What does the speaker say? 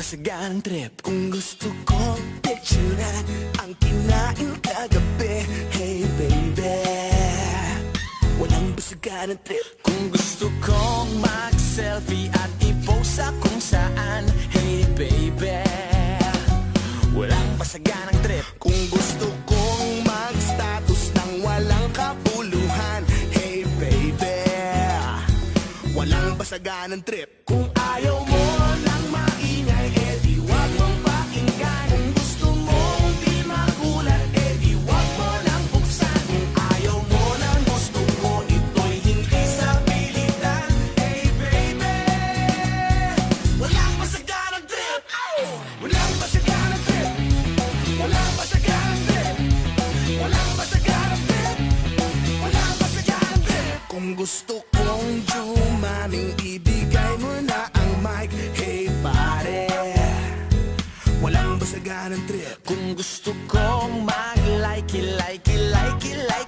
basagan ang trip. Kung gusto kong picturean ang kinain kagabi, hey baby, walang basagan ang trip. Kung gusto kong mag-selfie at i-post sa kung saan, hey baby, walang basagan ang trip. Kung gusto kong mag-status nang walang kabuluhan, hey baby, walang basagan ang trip. Kung ayaw mo ng maingay, edi wag mong pakinggan. Kung gusto mong di magulat, edi wag mo nang buksan. Kung ayaw mo ng gusto ko, ito'y hindi sa pilitan, hey baby, walang basagan ang trip. Walang basagan ang trip. Walang basagan ang trip. Walang basagan ang trip. Walang basagan ang trip. Kung gusto kong dumaming, ibigay mo na ang mic, hey pare, walang basagan ang trip. Kung gusto kong mag-like, like, like, like